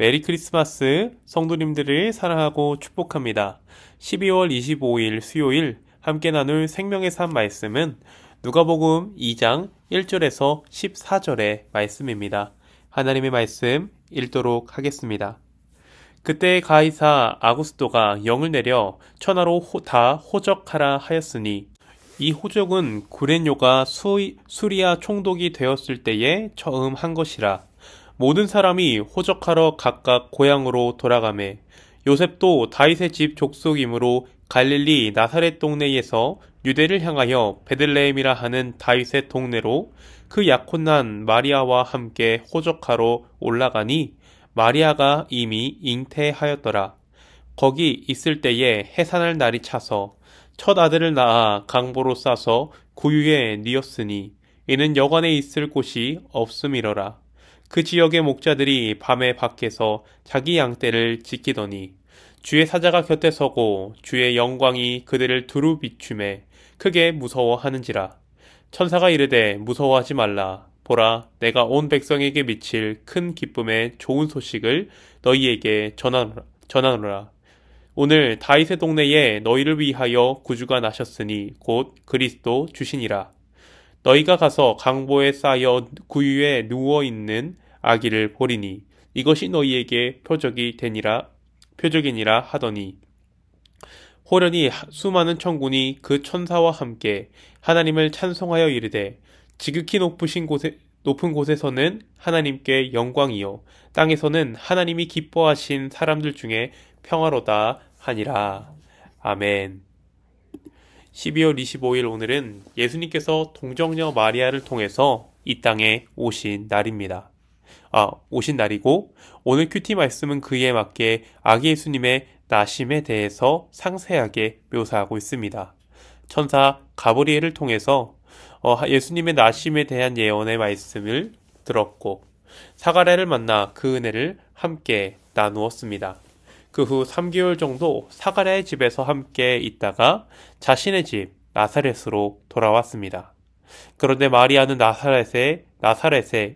메리 크리스마스. 성도님들을 사랑하고 축복합니다. 12월 25일 수요일 함께 나눌 생명의 삶 말씀은 누가복음 2장 1절에서 14절의 말씀입니다. 하나님의 말씀 읽도록 하겠습니다. 그때 가이사 아구스도가 영을 내려 천하로 다 호적하라 하였으니 이 호적은 구레뇨가 수리아 총독이 되었을 때에 처음 한 것이라. 모든 사람이 호적하러 각각 고향으로 돌아가매 요셉도 다윗의 집 족속이므로 갈릴리 나사렛 동네에서 유대를 향하여 베들레헴이라 하는 다윗의 동네로 그 약혼난 마리아와 함께 호적하러 올라가니 마리아가 이미 잉태하였더라. 거기 있을 때에 해산할 날이 차서 첫 아들을 낳아 강보로 싸서 구유에 뉘었으니 이는 여관에 있을 곳이 없음이러라. 그 지역의 목자들이 밤에 밖에서 자기 양떼를 지키더니 주의 사자가 곁에 서고 주의 영광이 그들을 두루 비추매 크게 무서워하는지라. 천사가 이르되 무서워하지 말라. 보라, 내가 온 백성에게 미칠 큰 기쁨의 좋은 소식을 너희에게 전하노라. 오늘 다윗의 동네에 너희를 위하여 구주가 나셨으니 곧 그리스도 주시니라. 너희가 가서 강보에 쌓여 구유에 누워있는 아기를 보리니 이것이 너희에게 표적이니라 하더니 호련히 수많은 천군이 그 천사와 함께 하나님을 찬송하여 이르되 지극히 높은 곳에서는 하나님께 영광이요 땅에서는 하나님이 기뻐하신 사람들 중에 평화로다 하니라. 아멘. 12월 25일 오늘은 예수님께서 동정녀 마리아를 통해서 이 땅에 오신 날입니다. 오신 날이고 오늘 큐티 말씀은 그에 맞게 아기 예수님의 나심에 대해서 상세하게 묘사하고 있습니다. 천사 가브리엘을 통해서 예수님의 나심에 대한 예언의 말씀을 들었고 사가랴를 만나 그 은혜를 함께 나누었습니다. 그 후 3개월 정도 사가랴의 집에서 함께 있다가 자신의 집 나사렛으로 돌아왔습니다. 그런데 마리아는 나사렛에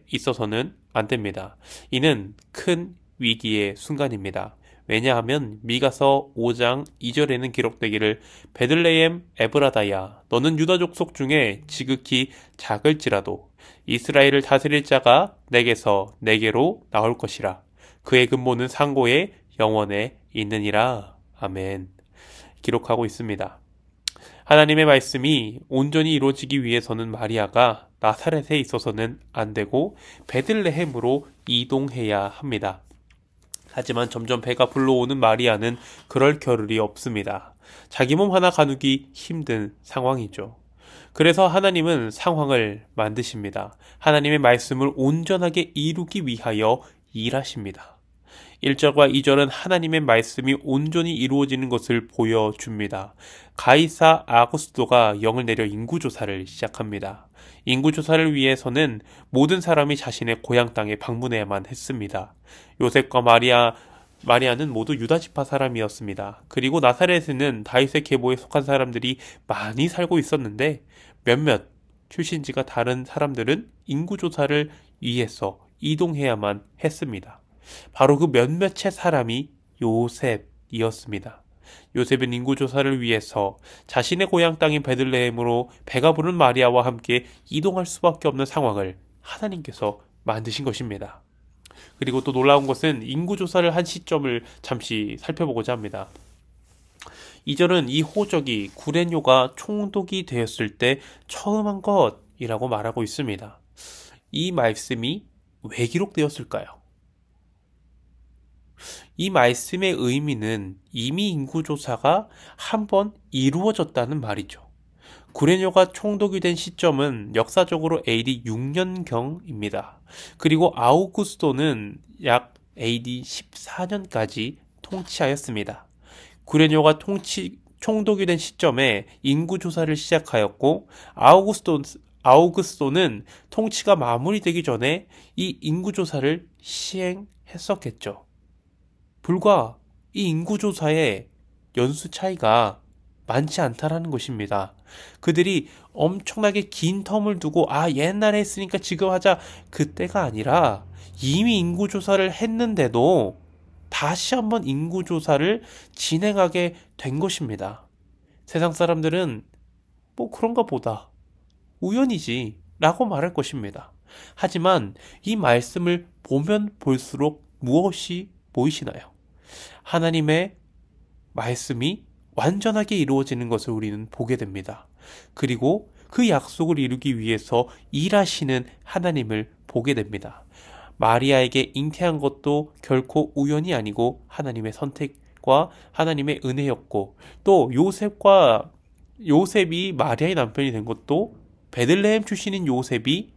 있어서는 안 됩니다. 이는 큰 위기의 순간입니다. 왜냐하면 미가서 5장 2절에는 기록되기를 베들레헴 에브라다야 너는 유다 족속 중에 지극히 작을지라도 이스라엘을 다스릴 자가 내게로 나올 것이라. 그의 근본은 상고의 영원에 있느니라. 아멘. 기록하고 있습니다. 하나님의 말씀이 온전히 이루어지기 위해서는 마리아가 나사렛에 있어서는 안 되고 베들레헴으로 이동해야 합니다. 하지만 점점 배가 불러오는 마리아는 그럴 겨를이 없습니다. 자기 몸 하나 가누기 힘든 상황이죠. 그래서 하나님은 상황을 만드십니다. 하나님의 말씀을 온전하게 이루기 위하여 일하십니다. 1절과 2절은 하나님의 말씀이 온전히 이루어지는 것을 보여줍니다. 가이사 아구스도가 영을 내려 인구조사를 시작합니다. 인구조사를 위해서는 모든 사람이 자신의 고향 땅에 방문해야만 했습니다. 요셉과 마리아는 모두 유다 지파 사람이었습니다. 그리고 나사렛에는 다윗의 계보에 속한 사람들이 많이 살고 있었는데 몇몇 출신지가 다른 사람들은 인구조사를 위해서 이동해야만 했습니다. 바로 그 몇몇의 사람이 요셉이었습니다. 요셉은 인구조사를 위해서 자신의 고향 땅인 베들레헴으로 배가 부른 마리아와 함께 이동할 수밖에 없는 상황을 하나님께서 만드신 것입니다. 그리고 또 놀라운 것은 인구조사를 한 시점을 잠시 살펴보고자 합니다. 2절은 이 호적이 구레뇨가 총독이 되었을 때 처음 한 것이라고 말하고 있습니다. 이 말씀이 왜 기록되었을까요? 이 말씀의 의미는 이미 인구조사가 한 번 이루어졌다는 말이죠. 구레뇨가 총독이 된 시점은 역사적으로 AD 6년경입니다. 그리고 아우구스도는 약 AD 14년까지 통치하였습니다. 구레뇨가 총독이 된 시점에 인구조사를 시작하였고 아우구스도는 통치가 마무리되기 전에 이 인구조사를 시행했었겠죠. 불과 이 인구조사의 연수 차이가 많지 않다라는 것입니다. 그들이 엄청나게 긴 텀을 두고 옛날에 했으니까 지금 하자 그때가 아니라 이미 인구조사를 했는데도 다시 한번 인구조사를 진행하게 된 것입니다. 세상 사람들은 뭐 그런가 보다 우연이지 라고 말할 것입니다. 하지만 이 말씀을 보면 볼수록 무엇이 보이시나요? 하나님의 말씀이 완전하게 이루어지는 것을 우리는 보게 됩니다. 그리고 그 약속을 이루기 위해서 일하시는 하나님을 보게 됩니다. 마리아에게 잉태한 것도 결코 우연이 아니고 하나님의 선택과 하나님의 은혜였고, 또 요셉이 마리아의 남편이 된 것도, 베들레헴 출신인 요셉이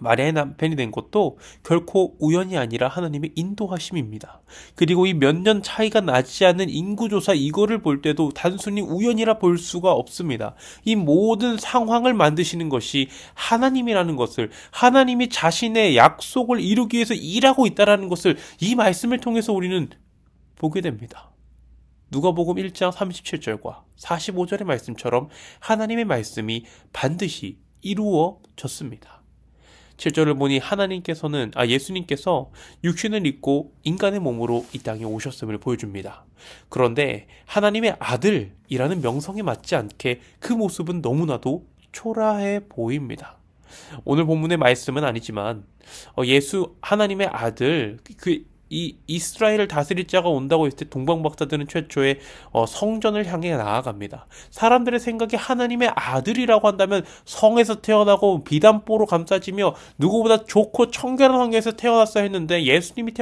마리아의 남편이 된 것도 결코 우연이 아니라 하나님의 인도하심입니다. 그리고 이 몇 년 차이가 나지 않는 인구조사 이거를 볼 때도 단순히 우연이라 볼 수가 없습니다. 이 모든 상황을 만드시는 것이 하나님이라는 것을, 하나님이 자신의 약속을 이루기 위해서 일하고 있다는 것을 이 말씀을 통해서 우리는 보게 됩니다. 누가복음 1장 37절과 45절의 말씀처럼 하나님의 말씀이 반드시 이루어졌습니다. 7절을 보니 예수님께서 육신을 입고 인간의 몸으로 이 땅에 오셨음을 보여줍니다. 그런데 하나님의 아들이라는 명성에 맞지 않게 그 모습은 너무나도 초라해 보입니다. 오늘 본문의 말씀은 아니지만 하나님의 아들, 이 이스라엘을 다스릴 자가 온다고 했을 때 동방박사들은 최초에 성전을 향해 나아갑니다. 사람들의 생각에 하나님의 아들이라고 한다면 성에서 태어나고 비단보로 감싸지며 누구보다 좋고 청결한 환경에서 태어났어야 했는데, 예수님은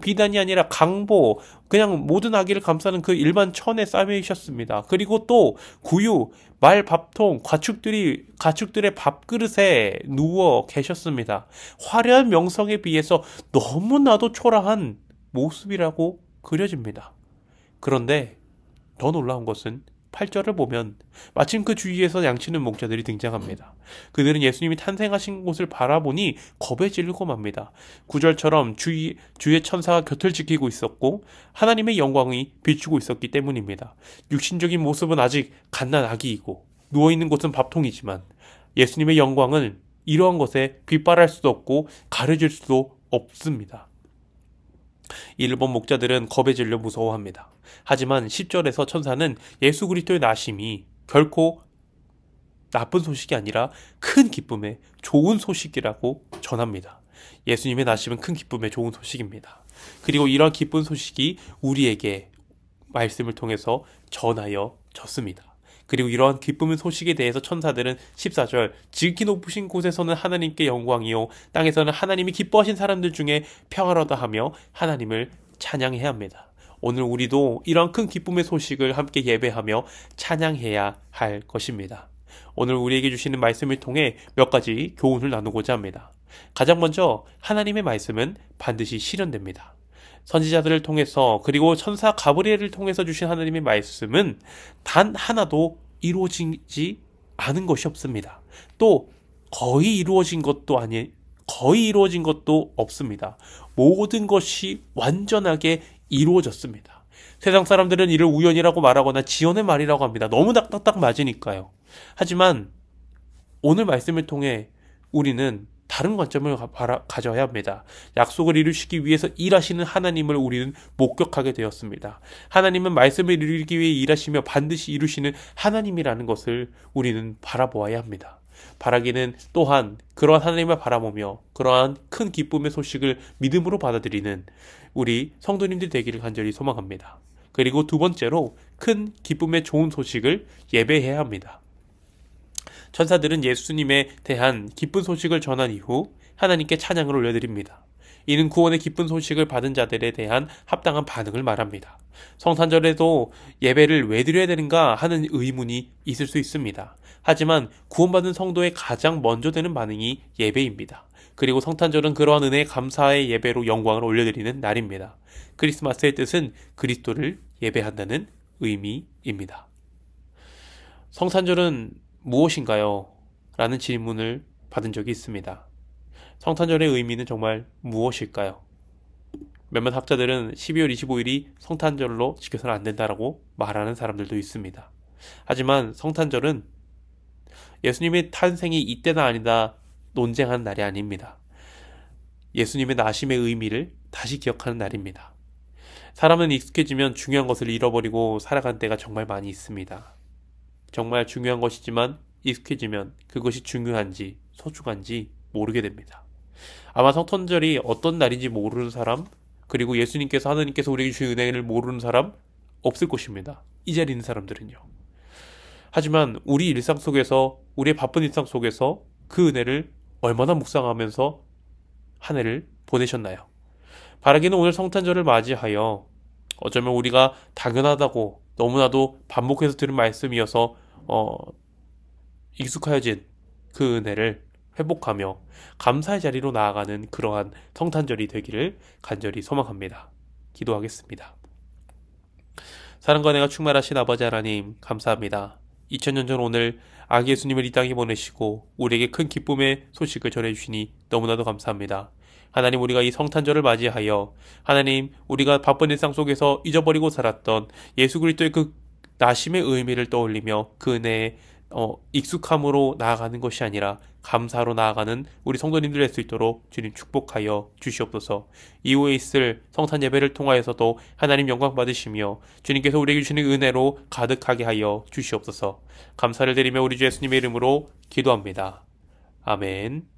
비단이 아니라 강보, 그냥 모든 아기를 감싸는 그 일반 천에 싸매이셨습니다. 그리고 또 구유, 밥통, 가축들의 밥그릇에 누워 계셨습니다. 화려한 명성에 비해서 너무나도 초라한 모습이라고 그려집니다. 그런데 더 놀라운 것은 8절을 보면 마침 그 주위에서 양치는 목자들이 등장합니다. 그들은 예수님이 탄생하신 곳을 바라보니 겁에 질리고 맙니다. 9절처럼 주의 천사가 곁을 지키고 있었고 하나님의 영광이 비추고 있었기 때문입니다. 육신적인 모습은 아직 갓난 아기이고 누워있는 곳은 밥통이지만 예수님의 영광은 이러한 것에 빗발할 수도 없고 가려질 수도 없습니다. 일본 목자들은 겁에 질려 무서워합니다. 하지만 10절에서 천사는 예수 그리스도의 나심이 결코 나쁜 소식이 아니라 큰 기쁨의 좋은 소식이라고 전합니다. 예수님의 나심은 큰 기쁨의 좋은 소식입니다. 그리고 이러한 기쁜 소식이 우리에게 말씀을 통해서 전하여졌습니다. 그리고 이러한 기쁨의 소식에 대해서 천사들은 14절, 지극히 높으신 곳에서는 하나님께 영광이요 땅에서는 하나님이 기뻐하신 사람들 중에 평화로다 하며 하나님을 찬양해야 합니다. 오늘 우리도 이러한 큰 기쁨의 소식을 함께 예배하며 찬양해야 할 것입니다. 오늘 우리에게 주시는 말씀을 통해 몇 가지 교훈을 나누고자 합니다. 가장 먼저 하나님의 말씀은 반드시 실현됩니다. 선지자들을 통해서, 그리고 천사 가브리엘을 통해서 주신 하나님의 말씀은 단 하나도 이루어지지 않은 것이 없습니다. 또 거의 이루어진 것도 없습니다. 모든 것이 완전하게 이루어졌습니다. 세상 사람들은 이를 우연이라고 말하거나 지연의 말이라고 합니다. 너무 딱딱딱 맞으니까요. 하지만 오늘 말씀을 통해 우리는 다른 관점을 가져야 합니다. 약속을 이루시기 위해서 일하시는 하나님을 우리는 목격하게 되었습니다. 하나님은 말씀을 이루기 위해 일하시며 반드시 이루시는 하나님이라는 것을 우리는 바라보아야 합니다. 바라기는 또한 그러한 하나님을 바라보며 그러한 큰 기쁨의 소식을 믿음으로 받아들이는 우리 성도님들 되기를 간절히 소망합니다. 그리고 두 번째로 큰 기쁨의 좋은 소식을 예배해야 합니다. 천사들은 예수님에 대한 기쁜 소식을 전한 이후 하나님께 찬양을 올려드립니다. 이는 구원의 기쁜 소식을 받은 자들에 대한 합당한 반응을 말합니다. 성탄절에도 예배를 왜 드려야 되는가 하는 의문이 있을 수 있습니다. 하지만 구원받은 성도의 가장 먼저 되는 반응이 예배입니다. 그리고 성탄절은 그러한 은혜에 감사의 예배로 영광을 올려드리는 날입니다. 크리스마스의 뜻은 그리스도를 예배한다는 의미입니다. 성탄절은 무엇인가요? 라는 질문을 받은 적이 있습니다. 성탄절의 의미는 정말 무엇일까요? 몇몇 학자들은 12월 25일이 성탄절로 지켜서는 안 된다라고 말하는 사람들도 있습니다. 하지만 성탄절은 예수님의 탄생이 이때나 아니다 논쟁하는 날이 아닙니다. 예수님의 나심의 의미를 다시 기억하는 날입니다. 사람은 익숙해지면 중요한 것을 잃어버리고 살아간 때가 정말 많이 있습니다. 정말 중요한 것이지만 익숙해지면 그것이 중요한지 소중한지 모르게 됩니다. 아마 성탄절이 어떤 날인지 모르는 사람, 그리고 예수님께서 하나님께서 우리에게 주신 은혜를 모르는 사람 없을 것입니다. 이 자리에 있는 사람들은요. 하지만 우리 일상 속에서, 우리의 바쁜 일상 속에서 그 은혜를 얼마나 묵상하면서 한 해를 보내셨나요? 바라기는 오늘 성탄절을 맞이하여 어쩌면 우리가 당연하다고 너무나도 반복해서 들은 말씀이어서 익숙해진 그 은혜를 회복하며 감사의 자리로 나아가는 그러한 성탄절이 되기를 간절히 소망합니다. 기도하겠습니다. 사랑과 은혜가 충만하신 아버지 하나님, 감사합니다. 2000년 전 오늘 아기 예수님을 이 땅에 보내시고 우리에게 큰 기쁨의 소식을 전해주시니 너무나도 감사합니다. 하나님, 우리가 이 성탄절을 맞이하여 하나님, 우리가 바쁜 일상 속에서 잊어버리고 살았던 예수 그리스도의 그 나심의 의미를 떠올리며 그 은혜에 익숙함으로 나아가는 것이 아니라 감사로 나아가는 우리 성도님들 될 수 있도록 주님 축복하여 주시옵소서. 이후에 있을 성탄 예배를 통하여서도 하나님 영광 받으시며 주님께서 우리에게 주시는 은혜로 가득하게 하여 주시옵소서. 감사를 드리며 우리 주 예수님의 이름으로 기도합니다. 아멘.